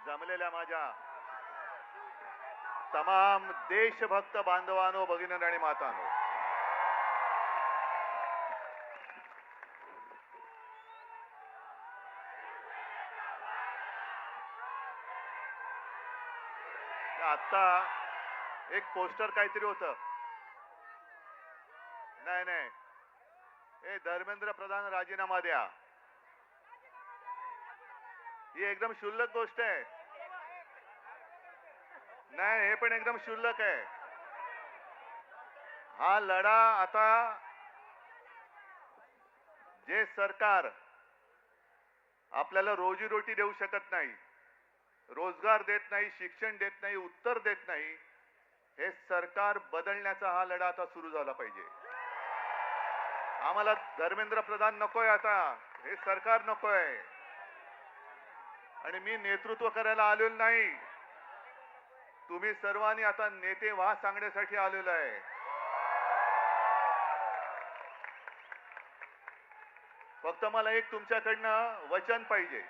जमलेल्या माझ्या तमाम देशभक्त बांधवांनो, भगिनी आणि मातांनो, आता एक पोस्टर काहीतरी होतं. नाही नाही, हे धर्मेंद्र प्रधान राजीनामा द्या. ही एकदम क्षुल्लक गोष्ट आहे. नाही, हे पण एकदम क्षुल्लक आहे. हा लढा आता जे सरकार आपल्याला रोजीरोटी देऊ शकत नाही, रोजगार देत नाही, शिक्षण देत नाही, उत्तर देत नाही, हे सरकार बदलण्याचा हा लढा आता सुरू झाला पाहिजे. आम्हाला धर्मेंद्र प्रधान नकोय, आता हे सरकार नकोय. आणि मी नेतृत्व करायला आलेलो नाही, तुम्ही सर्वांनी आता नेते व्हा सांगण्यासाठी आलेलो आहे. फक्त मला एक तुमच्याकडनं वचन पाहिजे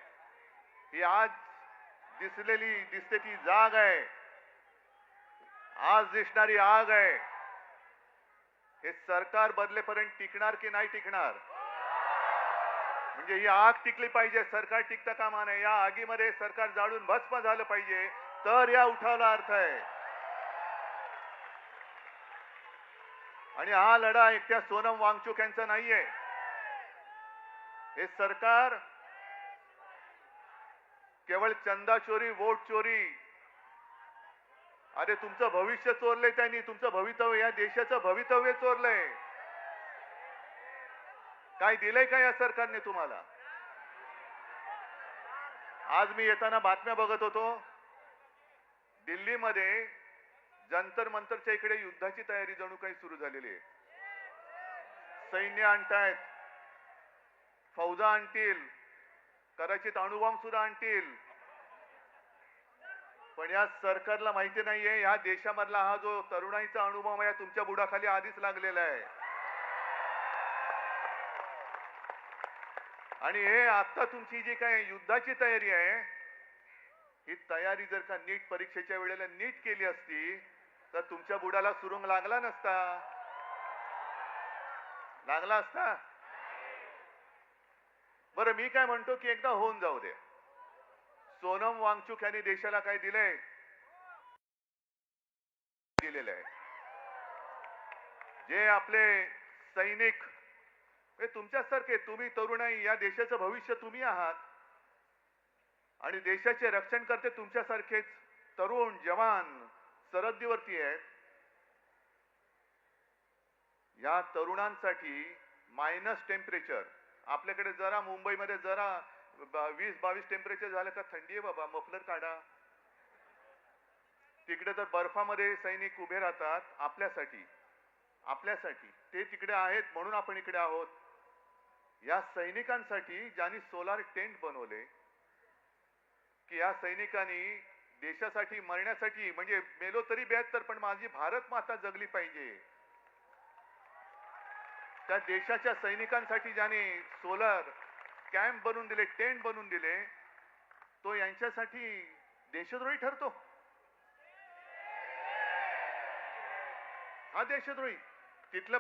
की आज दिसते ती जाग आहे, आज दिसणारी आग आहे, हे सरकार बदलेपर्यंत टिकणार की नाही टिकणार. म्हणजे ही आग टिकली पाहिजे, सरकार टिकता कामा नये. या आगीमध्ये सरकार जाळून भस्म झालं पाहिजे, तर या उठावाला अर्थ आहे. आणि हा लढा एकट्या सोनम वांगचुक यांचा नाहीये. हे सरकार केवळ चंदा चोरी, वोट चोरी, अरे तुमचं भविष्य चोरलंय त्यांनी, तुमचं भवितव्य, या देशाचं भवितव्य चोरलंय. काय दिलंय का या सरकारने तुम्हाला? आज मी येताना बातम्या बघत होतो, दिल्लीमध्ये जंतर मंतरच्या इकडे युद्धाची तयारी जणू काही सुरू झालेली आहे. सैन्य आणतायत, फौजा आणतील, कदाचित अणुबॉम्ब सुद्धा आणतील. पण या सरकारला माहिती नाहीये, या देशामधला हा जो तरुणाईचा अणुबॉम्ब आहे तुमच्या बुडाखाली आधीच लागलेला आहे. आणि हे आता तुमची जी काय युद्धाची तयारी आहे, ही तयारी जर का नीट परीक्षेच्या वेळेला नीट केली असती तर तुमच्या बुडाला सुरुंग लागला नसता, लागला असता. बरं, मी काय म्हणतो की एकदा होऊन जाऊ दे. सोनम वांगचुक यांनी देशाला काय दिलंय? दिलेलं आहे. जे आपले सैनिक, हे तुमच्यासारखे, तुम्ही तरुणाई, या देशाचं भविष्य तुम्ही आहात. आणि देशाचे रक्षण करते तुमच्यासारखेच तरुण जवान सरहद्दीवरती आहेत. या तरुणांसाठी मायनस टेम्परेचर, आपल्याकडे जरा मुंबईमध्ये जरा 20-22 टेम्परेचर झालं का थंडी आहे बाबा, मफलर काढा. तिकडे तर बर्फामध्ये सैनिक उभे राहतात आपल्यासाठी. ते तिकडे आहेत म्हणून आपण इकडे आहोत. या सैनिकांसाठी ज्यांनी सोलार टेंट बनवले, की या सैनिकांनी देशासाठी मरण्यासाठी, म्हणजे मेलो तरी 72, पण माझी भारत माता जगली पाहिजे, त्या देशाच्या सैनिकांसाठी ज्याने सोलर कॅम्प बनवून दिले, टेंट बनवून दिले, तो यांच्यासाठी देशद्रोही ठरतो. हा देशद्रोही. तिथलं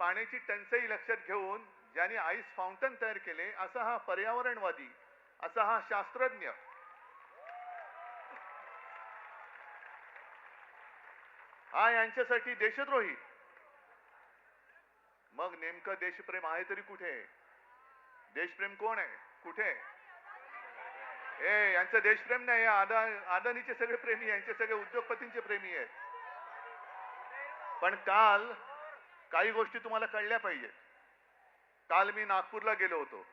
पाण्याची टंचाई लक्षात घेऊन ज्यांनी आईस फाउंटन तयार केले, असा हा पर्यावरणवादी, असा हा शास्त्रज्ञ, हा यांच्यासाठी देशद्रोही. मग नेमकं देशप्रेम आहे तरी कुठे? देशप्रेम कोण आहे? कुठे? यांचं देशप्रेम नाही, अदानीचे सगळे प्रेमी, यांचे सगळे उद्योगपतींचे प्रेमी आहेत. पण काल काही गोष्टी तुम्हाला कळल्या पाहिजे. काल मी नागपूरला गेलो होतो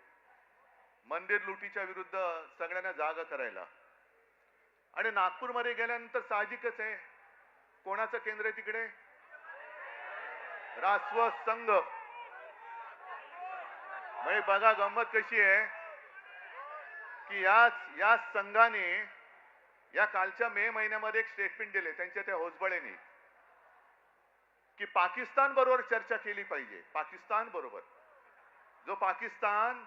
मंदिर लुटीच्या विरुद्ध सगळ्यांना जागा करायला. आणि नागपूरमध्ये गेल्यानंतर साहजिकच आहे, कोणाचं केंद्र आहे तिकडे? रासव संघ. म्हणजे बघा गंमत कशी आहे की या संघाने या कालच्या मे महिन्यामध्ये एक स्टेटमेंट दिले त्यांच्या त्या होसबळेने, की पाकिस्तान बरोबर चर्चा केली पाहिजे. पाकिस्तान बरोबर, जो पाकिस्तान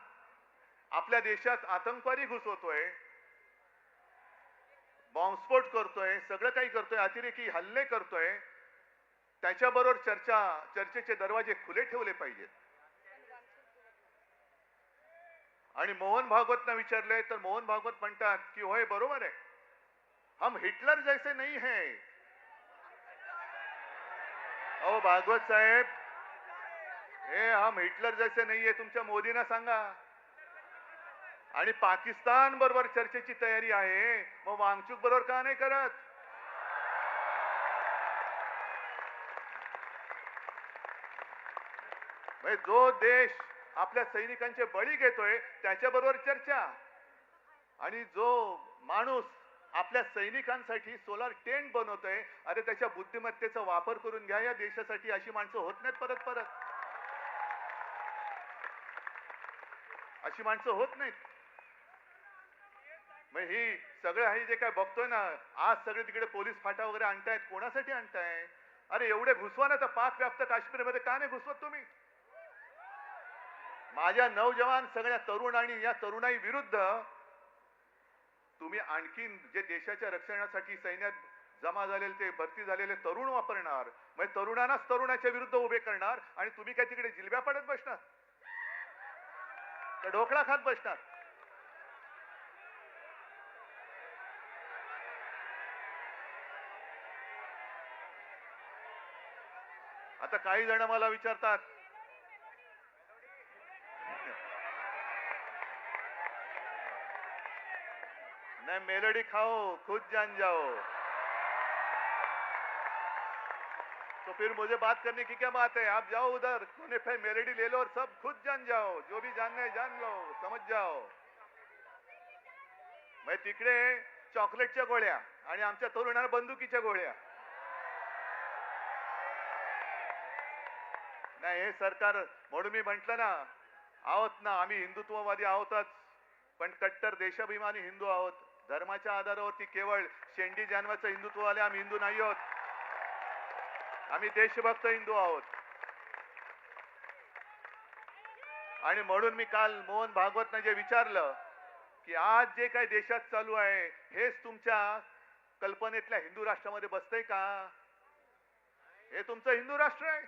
आपल्या देशात आतंकवादी घुसवतोय, बॉम्बस्फोट करतोय, सगळं काही करतोय, अतिरेकी हल्ले करतोय, त्याच्याबरोबर चर्चेचे दरवाजे खुले ठेवले पाहिजेत. आणि मोहन भागवतना विचारले तर मोहन भागवत म्हणतात की होय बरोबर आहे, हम हिटलर जैसे नहीं है. अहो भागवत साहेब, हे हम हिटलर जैसे नाहीये तुमच्या मोदींना सांगा. आणि पाकिस्तान बरोबर चर्चेची तयारी आहे, मग वांगचूक बरोबर का नाही करत? जो देश आपल्या सैनिकांचे बळी घेतोय त्याच्याबरोबर चर्चा, आणि जो माणूस आपल्या सैनिकांसाठी सोलार टेंट बनवतोय, अरे त्याच्या बुद्धिमत्तेचा वापर करून घ्या या देशासाठी. अशी माणसं होत नाहीत परत परत, अशी माणसं होत नाहीत. मग ही सगळं आहे जे काय बघतोय ना आज, सगळे तिकडे पोलीस फाटा वगैरे आणतायत, कोणासाठी आणताय? अरे एवढे घुसवा ना तर पाक व्याप्त काश्मीरमध्ये का नाही घुसवत तुम्ही? माझ्या नौजवान सगळ्या तरुण आणि या तरुणाई विरुद्ध तुम्ही आणखीन जे देशाच्या रक्षणासाठी सैन्यात जमा झालेले ते भरती झालेले तरुण वापरणार, म्हणजे तरुणांनाच तरुणाच्या विरुद्ध उभे करणार, आणि तुम्ही काय तिकडे जिलब्या पाडत बसणार तर ढोकळा खात बसणार? आता काही जण मला विचारतात, नहीं मेलोडी खाओ खुद जान जाओ, तो फिर मुझे बात करने की क्या बात है? आप जाओ उधर कोने पे मेलोडी ले लो और सब खुद जान जाओ, जो भी जानना है जान लो, समझ जाओ. मैं तिकडे चॉकलेटच्या गोळ्या आणि आमच्या तरुणांना बंदुकीच्या गोळ्या. नाही हे सरकार, म्हणून मी म्हंटल ना, आहोत ना आम्ही हिंदुत्ववादी आहोतच, पण कट्टर देशाभिमानी हिंदू आहोत. धर्माच्या आधारावरती केवळ शेंडी जानवाचं हिंदुत्ववाले आम्ही हिंदू नाही आहोत, आम्ही देशभक्त हिंदू आहोत. आणि म्हणून मी काल मोहन भागवतनं जे विचारलं की आज जे काही देशात चालू आहे हेच तुमच्या कल्पनेतल्या हिंदू राष्ट्रामध्ये बसतंय का? हे तुमचं हिंदू राष्ट्र आहे?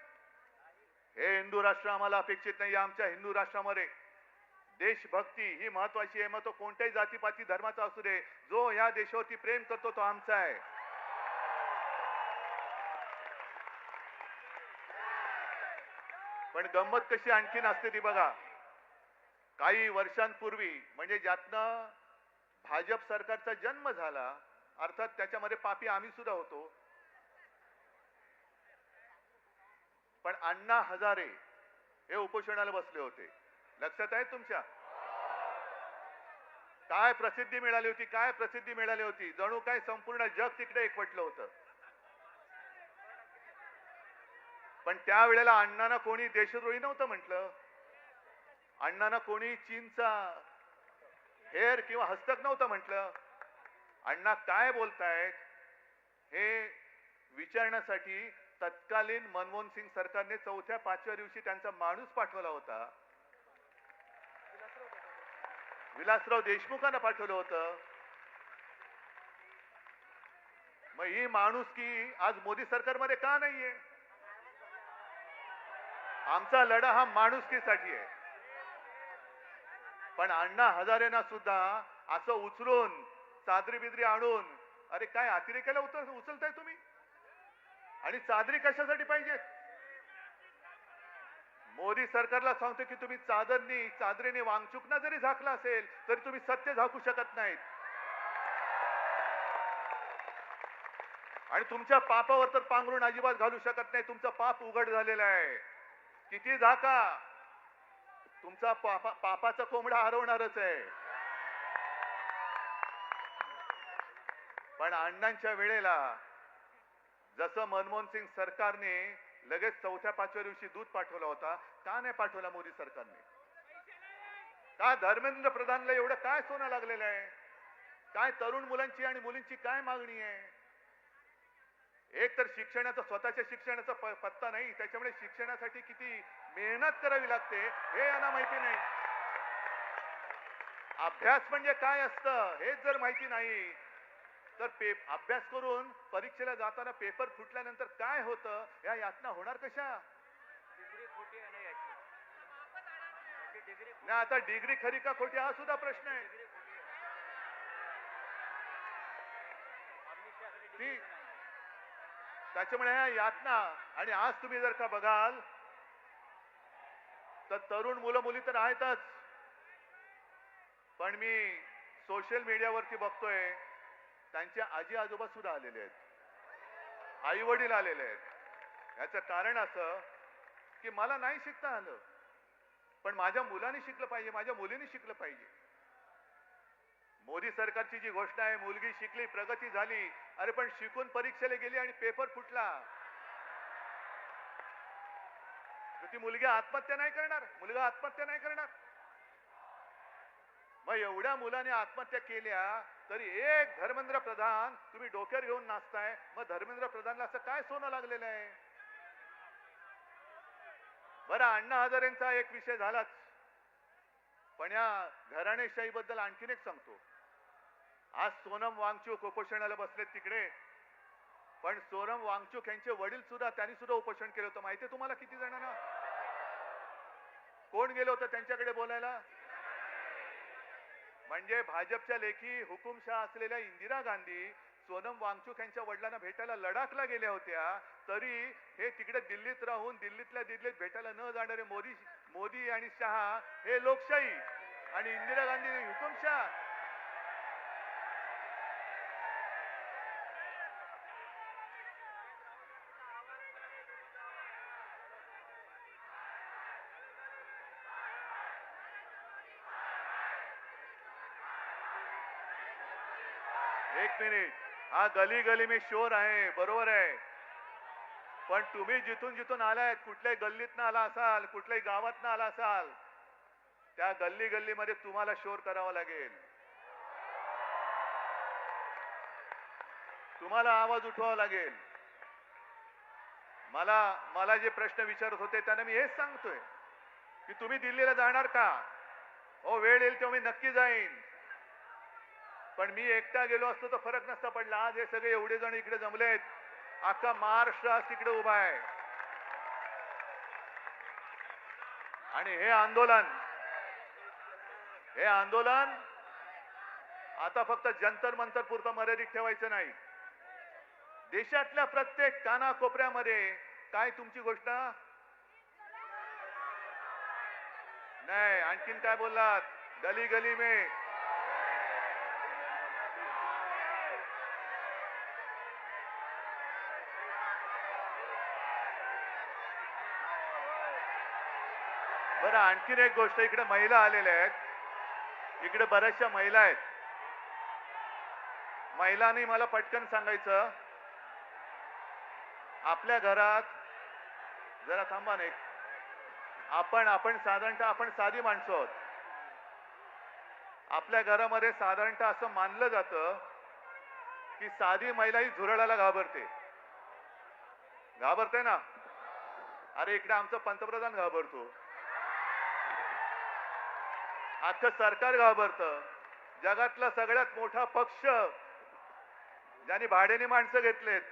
हे हिंदू राष्ट्र आम्हाला अपेक्षित नाही. आमच्या हिंदू राष्ट्रामध्ये देशभक्ती ही महत्वाची आहे. मग तो कोणत्याही जातीपाती धर्माचा असू दे, जो या देशावरती प्रेम करतो तो आमचा आहे. पण गंमत कशी आणखीन असते ती बघा. काही वर्षांपूर्वी, म्हणजे ज्यातनं भाजप सरकारचा जन्म झाला, अर्थात त्याच्यामध्ये पापी आम्ही सुद्धा होतो, पण अण्णा हजारे हे उपोषणाला बसले होते. लक्षात आहे तुमच्या? काय प्रसिद्धी मिळाली होती, काय प्रसिद्धी मिळाली होती, जणू काय संपूर्ण जग तिकडे एकवटलं होतं. पण त्यावेळेला अण्णांना कोणी देशद्रोही नव्हतं म्हटलं, अण्णांना कोणी चीनचा हेर किंवा हस्तक नव्हतं म्हटलं. अण्णा काय बोलतायत हे विचारण्यासाठी तत्कालीन मनमोहन सिंग सरकारने 4-5व्या दिवशी त्यांचा माणूस पाठवला होता, विलासराव देशमुखांना पाठवलं होतं. मग ही माणुसकी आज मोदी सरकारमध्ये का नाहीये? आमचा लढा हा माणुसकीसाठी आहे. पण अण्णा हजारेंना सुद्धा असं उचलून चादरी बिदरी आणून, अरे काय अतिरेकाला उचलताय तुम्ही? आणि चादरी कशासाठी पाहिजे? मोदी सरकारला सांगतो की तुम्ही चादरीने वांगचुकना जरी झाकला असेल तरी तुम्ही सत्य झाकू शकत नाहीत. आणि तुमच्या पापावर तर पांघरून अजिबात घालू शकत नाही. तुमचं पाप उघड झालेलं आहे. किती झाका, तुमचा पापाचा कोंबडा हरवणारच आहे. पण अण्णांच्या वेळेला जसं मनमोहन सिंग सरकारने लगेच 4-5व्या दिवशी दूध पाठवला होता, का नाही पाठवला मोदी सरकारने? का धर्मेंद्र प्रधानला एवढं काय सोनं लागलेलं आहे? काय तरुण मुलांची आणि मुलींची काय मागणी आहे? एक तर शिक्षणाचा, स्वतःच्या शिक्षणाचा पत्ता नाही, त्याच्यामुळे शिक्षणासाठी किती मेहनत करावी लागते हे यांना माहिती नाही. अभ्यास म्हणजे काय असतं हेच जर माहिती नाही तर अभ्यास करून परीक्षेला जाताना पेपर फुटल्यानंतर काय होतं या यातना होणार कशा? नाही, आता डिग्री खरी का खोटी हा सुद्धा प्रश्न आहे. त्याच्यामुळे ह्या यातना, आणि आज तुम्ही जर का बघाल तर तरुण मुलं मुली तर आहेतच, पण मी सोशल मीडियावरती बघतोय त्यांचे आजी आजोबा सुद्धा आलेले आहेत, आई वडील आलेले आहेत. याचं कारण असं की मला नाही शिकता आलं, पण माझ्या मुलाने शिकलं पाहिजे, माझ्या मुलीने शिकलं पाहिजे. मोदी सरकारची जी घोषणा आहे, मुलगी शिकली प्रगती झाली, अरे पण शिकून परीक्षेला गेली आणि पेपर फुटला, ती मुलगी आत्महत्या नाही करणार, मुलगा आत्महत्या नाही करणार. मग एवढ्या मुलाने आत्महत्या केल्या तरी एक धर्मेंद्र प्रधान तुम्ही डोक्यावर घेऊन नाचताय. मग धर्मेंद्र प्रधानला असं काय सोनं लागलेलं आहे? बरं, अण्णा हजारेंचा एक विषय झालाच, पण या घराणेशाही बद्दल आणखीन एक सांगतो. आज सोनम वांगचूक उपोषणाला बसलेत तिकडे, पण सोनम वांगचूक यांचे वडील सुद्धा, त्यांनी सुद्धा उपोषण केलं होतं. माहितीये तुम्हाला किती जणांना? कोण गेलं होतं त्यांच्याकडे बोलायला? म्हणजे भाजपच्या लेखी हुकुमशाह असलेल्या इंदिरा गांधी सोनम वांगचूक यांच्या वडिलांना भेटायला लडाखला गेल्या होत्या, तरी हे तिकडे दिल्लीत राहून दिल्लीतल्या दिल्लीत भेटायला न जाणारे मोदी आणि शहा हे लोकशाही आणि इंदिरा गांधी हुकुमशाह. एक मिनिट, हा गली गली में शोर आहे, बरोबर आहे, पण तुम्ही जिथून जिथून आलाय, कुठल्याही गल्लीतनं आला असाल, कुठल्याही गावातनं आला असाल, त्या गल्ली गल्लीमध्ये तुम्हाला शोर करावा लागेल, तुम्हाला आवाज उठवावा लागेल. मला जे प्रश्न विचारत होते त्यांना मी हेच सांगतोय की तुम्ही दिल्लीला जाणार का? हो, वेळ येईल तेव्हा मी नक्की जाईन, पण मी एकटा गेलो असतो तर फरक नसता पडला. आज हे सगळे एवढे जण इकडे जमलेत, अख्खा महाराष्ट्र आज तिकडे उभा आहे, आणि हे आंदोलन आता फक्त जंतर मंतर पुरतं मर्यादित ठेवायचं नाही. देशातल्या प्रत्येक कानाकोपऱ्यामध्ये काय तुमची घोषणा नाही, आणखीन काय बोललात? गली गली में बरं, आणखीन एक गोष्ट, इकडे महिला आलेल्या आहेत, इकडे बऱ्याचशा महिला आहेत. महिलांनी मला पटकन सांगायचं, आपल्या घरात जरा थांबा नाही, आपण साधारणतः आपण साधी माणसं आहोत. आपल्या घरामध्ये साधारणतः असं मानलं जातं की साधी महिला ही झुरळाला घाबरते ना. अरे इकडे आमचं पंतप्रधान घाबरतो, अख्खं सरकार घाबरतं. जगातला सगळ्यात मोठा पक्ष ज्यांनी भाड्याने माणसं घेतलेत,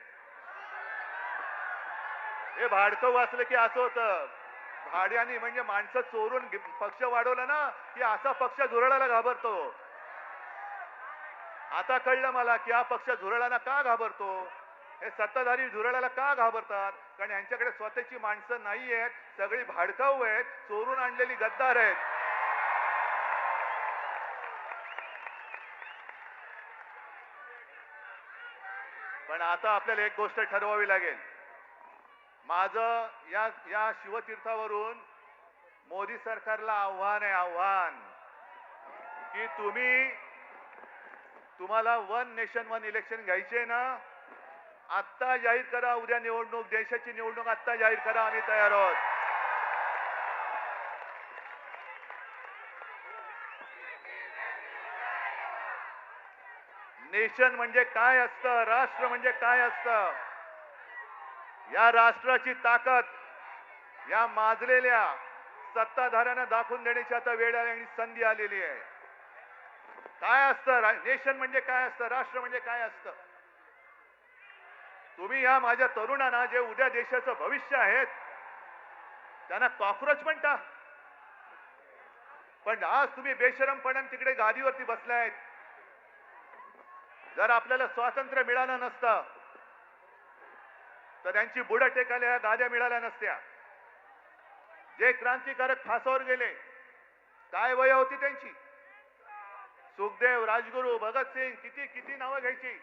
हे भाडकं वाचलं की असं होतं, भाड्याने म्हणजे माणसं चोरून पक्ष वाढवला ना की असा पक्ष झुरळाला घाबरतो. आता कळलं मला की हा पक्ष झुरळाला का घाबरतो. हे सत्ताधारी झुरळाला का घाबरतात? कारण यांच्याकडे स्वतःची माणसं नाही आहेत, सगळी भाडकाऊ आहेत, चोरून आणलेली गद्दार आहेत. पण आता आपल्याला एक गोष्ट ठरवावी लागेल. माझं या शिवतीर्थावरून मोदी सरकारला आव्हान आहे, आव्हान की तुम्हाला वन नेशन वन इलेक्शन घ्यायचे ना, आत्ता जाहीर करा. उद्या निवडणूक, देशाची निवडणूक आत्ता जाहीर करा, आम्ही तयार आहोत. नेशन म्हणजे काय असतं, राष्ट्र म्हणजे काय असतं, या राष्ट्राची ताकद या माजलेल्या सत्ताधाऱ्यांना दाखवून देण्याची आता वेळ आली आणि संधी आलेली आहे. काय असतं नेशन म्हणजे काय असतं, राष्ट्र म्हणजे काय असतं? तुम्ही या माझ्या तरुणांना जे उद्या देशाचं भविष्य आहेत त्यांना कॉक्रोच म्हणता, पण आज तुम्ही बेशरमपणाने तिकडे गादीवरती बसलायत. जर आपल्याला स्वातंत्र्य मिळालं नसतं तर त्यांची बुडं टेकायला या गाद्या मिळाल्या नसत्या. जे क्रांतिकारक फासावर गेले, काय वय होती त्यांची? सुखदेव, राजगुरू, भगतसिंग, किती किती नावं घ्यायची,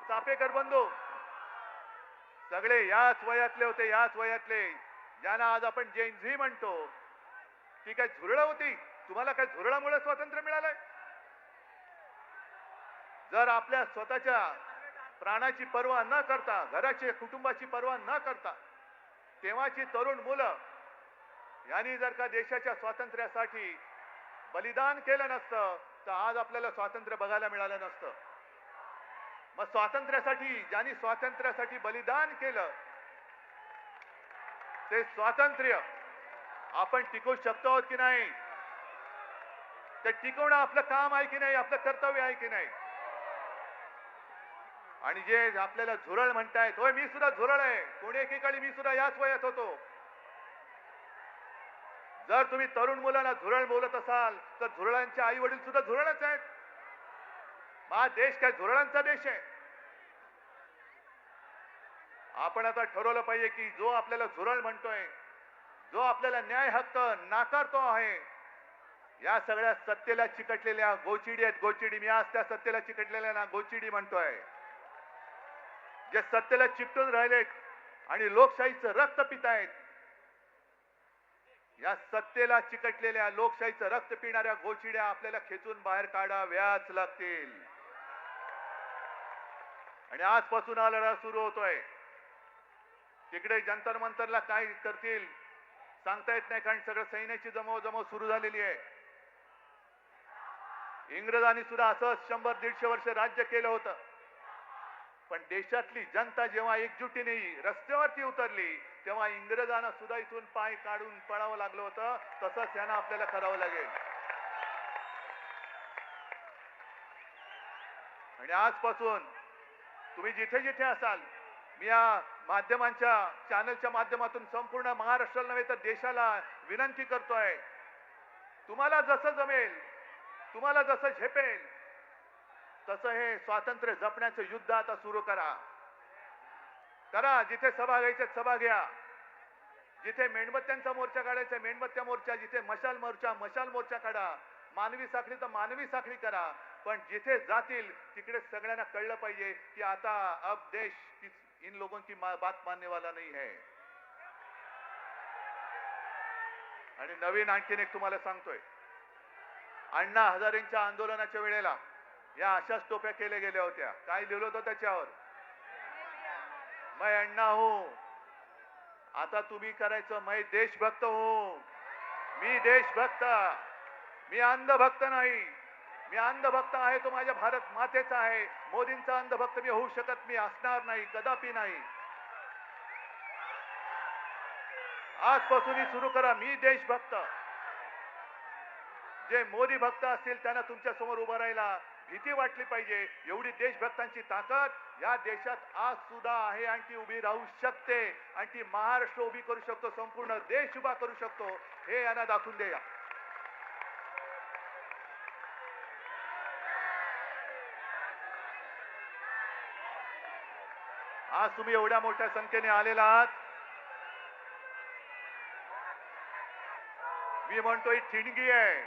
चापेकर बंधू, सगळे याच वयातले होते, याच वयातले. ज्यांना आज आपण जेनझी म्हणतो, ती काय झुरळ होती? तुम्हाला काय झुरळामुळे स्वातंत्र्य मिळालंय? जर आपल्या स्वतःच्या प्राणाची पर्वा न करता, घराची कुटुंबाची पर्वा न करता तेव्हाची तरुण मुलं यांनी जर का देशाच्या स्वातंत्र्यासाठी बलिदान केलं नसतं तर आज आपल्याला स्वातंत्र्य बघायला मिळालं नसतं. मग स्वातंत्र्यासाठी ज्यांनी स्वातंत्र्यासाठी बलिदान केलं ते स्वातंत्र्य आपण टिकवू शकतो आहोत की नाही? ते टिकवणं आपलं काम आहे की नाही, आपलं कर्तव्य आहे की नाही? आणि जे आपल्याला झुरळ म्हणतायत, होय मी सुद्धा झुरळ आहे, कोणी एकेकाळी मी सुद्धा याच वयात होतो. जर तुम्ही तरुण मुलांना झुरळ बोलत असाल तर झुरळांचे आई वडील सुद्धा झुरळच आहेत. हा देश काय झुरळांचा देश आहे? आपण आता ठरवलं पाहिजे की जो आपल्याला झुरळ म्हणतोय, जो आपल्याला न्याय हक्क नाकारतो आहे, या सगळ्या सत्तेला चिकटलेल्या गोचिडी आहेत. गोचिडी, मी आज त्या सत्तेला चिकटलेल्या ना गोचिडी म्हणतोय. जे सत्तेला चिकटून राहिलेत आणि लोकशाहीचं रक्त पितायत, या सत्तेला चिकटलेल्या लोकशाहीचं रक्त पिणाऱ्या गोचिड्या आपल्याला खेचून बाहेर काढाव्याच लागतील. आणि आजपासून हा लढा सुरू होतोय. तिकडे जंतर मंतरला काय करतील सांगता येत नाही, कारण सगळं सैन्याची जमवाजमव सुरू झालेली आहे. इंग्रजांनी सुद्धा असंच 100-150 वर्ष राज्य केलं होतं, पण देशातली जनता जेव्हा एकजुटीने रस्त्यावरती उतरली तेव्हा इंग्रजांना सुद्धा इथून पाय काढून पळावं लागलं होतं. तसंच यांना आपल्याला करावं लागेल. आणि आजपासून तुम्ही जिथे जिथे असाल, मी या माध्यमांच्या चॅनलच्या माध्यमातून संपूर्ण महाराष्ट्राला नव्हे तर देशाला विनंती करतोय, तुम्हाला जसं जमेल, तुम्हाला जसं झेपेल तसं हे स्वातंत्र्य जपण्याचं युद्ध आता सुरू करा. जिथे सभा घ्यायच्या सभा घ्या, जिथे मेणबत्त्यांचा मोर्चा काढायचा मेणबत्त्या मोर्चा, जिथे मशाल मोर्चा काढा, मानवी साखळी तर मानवी साखळी करा. पण जिथे जातील तिकडे सगळ्यांना कळलं पाहिजे की आता अब देश इन लोगों की बात मानने वाला नहीं है. आणि नवीन आणखीन एक तुम्हाला सांगतोय, अण्णा हजारेंच्या आंदोलनाच्या वेळेला या अशाच टोप्या केल्या गेल्या होत्या. काय लिहिलं होतं त्याच्यावर? मैं अण्णा हूं. आता तुम्ही करायचं, मैं देशभक्त हूं. मी देशभक्त, मी अंधभक्त नाही. मी अंधभक्त आहे तो माझ्या भारत मातेचा आहे. मोदींचा अंधभक्त मी होऊ शकत, मी असणार नाही, कदापि नाही. आजपासून सुरू करा, मी देशभक्त. जे मोदी भक्त असतील त्यांना तुमच्या समोर उभं राहायला भीती वाटली पाहिजे. एवढी देशभक्तांची ताकद या देशात आज सुद्धा आहे आणि ती उभी राहू शकते आणि ती महाराष्ट्र उभी करू शकतो, संपूर्ण देश उभा करू शकतो, हे यांना दाखवून द्या. आज तुम्ही एवढ्या मोठ्या संख्येने आलेला आहात. मी म्हणतो ही ठिणगी आहे,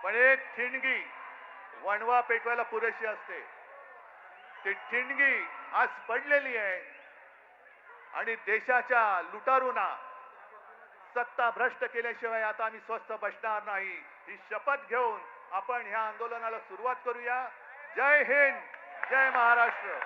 पण एक ठिणगी वणवा पेटवायला पुरेशी असते. ती ठिणगी आज पडलेली आहे आणि देशाच्या लुटारूंना सत्ता भ्रष्ट केल्याशिवाय आता आम्ही स्वस्थ बसणार नाही, ही शपथ घेऊन आपण ह्या आंदोलनाला सुरुवात करूया. जय हिंद, जय महाराष्ट्र.